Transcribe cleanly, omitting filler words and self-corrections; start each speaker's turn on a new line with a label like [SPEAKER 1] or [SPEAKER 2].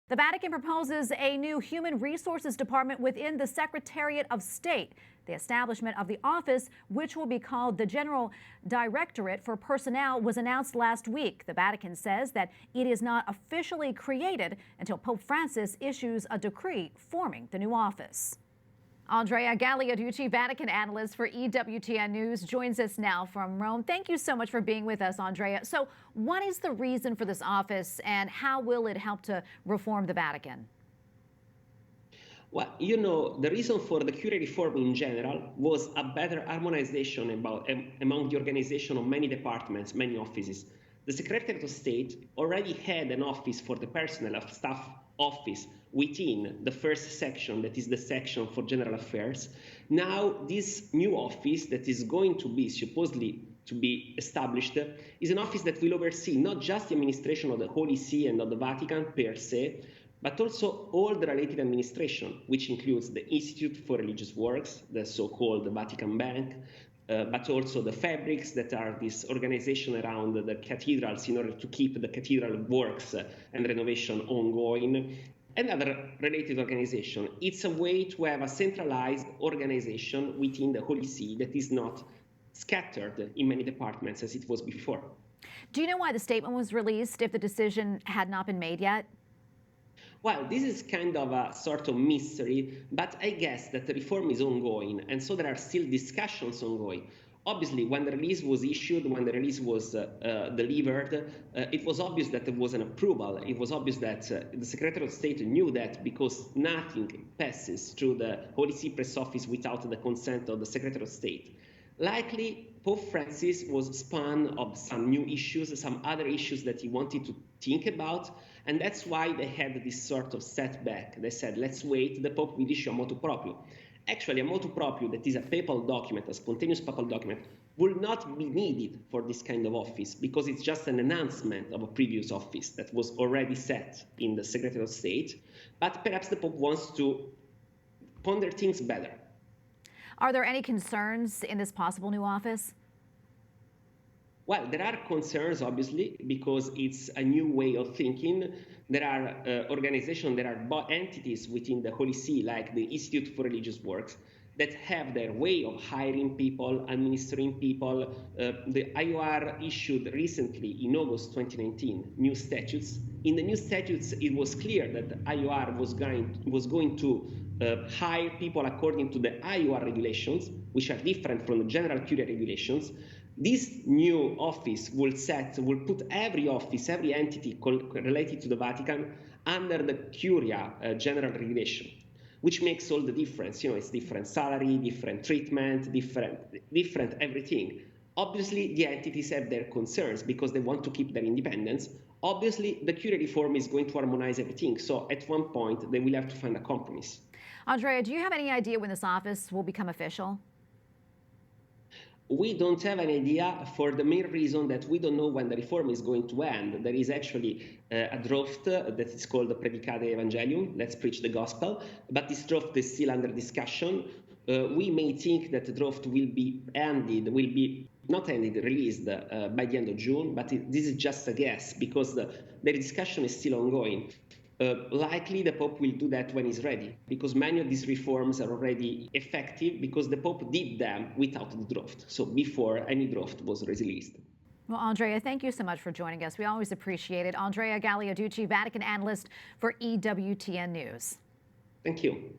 [SPEAKER 1] The Vatican proposes a new human resources department within the Secretariat of State. The establishment of the office, which will be called the General Directorate for Personnel, was announced last week. The Vatican says that it is not officially created until Pope Francis issues a decree forming the new office. Andrea Gagliarducci, Vatican analyst for EWTN News, joins us now from Rome. Thank you so much for being with us, Andrea. So what is the reason for this office and how will it help to reform the Vatican?
[SPEAKER 2] Well, the reason for the Curia reform in general was a better harmonization among the organization of many departments, many offices. The Secretariat of State already had an office for the personnel of staff office within the first section, that is the section for general affairs. Now, this new office that is going to be supposedly to be established is an office that will oversee not just the administration of the Holy See and of the Vatican per se, but also all the related administration, which includes the Institute for Religious Works, the so-called Vatican Bank, but also the fabrics that are this organization around the cathedrals in order to keep the cathedral works and renovation ongoing, and other related organization. It's a way to have a centralized organization within the Holy See that is not scattered in many departments as it was before.
[SPEAKER 1] Do you know why the statement was released if the decision had not been made yet?
[SPEAKER 2] Well, this is kind of a sort of mystery, but I guess that the reform is ongoing, and so there are still discussions ongoing. Obviously, when the release was issued, when the release was delivered, it was obvious that there was an approval. It was obvious that the Secretary of State knew that because nothing passes through the Holy See Press Office without the consent of the Secretary of State. Likely, Pope Francis was spun of some new issues, some other issues that he wanted to think about, and that's why they had this sort of setback. They said, let's wait, the Pope will issue a motu proprio. Actually, a motu proprio, that is a papal document, a spontaneous papal document, will not be needed for this kind of office because it's just an announcement of a previous office that was already set in the Secretary of State, but perhaps the Pope wants to ponder things better.
[SPEAKER 1] Are there any concerns in this possible new office?
[SPEAKER 2] Well, there are concerns, obviously, because it's a new way of thinking. There are organizations, there are entities within the Holy See, like the Institute for Religious Works, that have their way of hiring people, administering people. The IOR issued recently, in August 2019, new statutes. In the new statutes, it was clear that the IOR was going to hire people according to the IOR regulations, which are different from the general Curia regulations. This new office will put every office, every entity related to the Vatican under the Curia general regulation, which makes all the difference. It's different salary, different treatment, different everything. Obviously, the entities have their concerns because they want to keep their independence. Obviously, the Curia reform is going to harmonize everything. So at one point, they will have to find a compromise.
[SPEAKER 1] Andrea, do you have any idea when this office will become official?
[SPEAKER 2] We don't have an idea for the main reason that we don't know when the reform is going to end. There is actually a draft that is called the Predicate Evangelium, let's preach the gospel, but this draft is still under discussion. We may think that the draft will be released by the end of June, but this is just a guess because the discussion is still ongoing. Likely the Pope will do that when he's ready, because many of these reforms are already effective because the Pope did them without the draft, so before any draft was released.
[SPEAKER 1] Well, Andrea, thank you so much for joining us. We always appreciate it. Andrea Gagliarducci, Vatican analyst for EWTN News.
[SPEAKER 2] Thank you.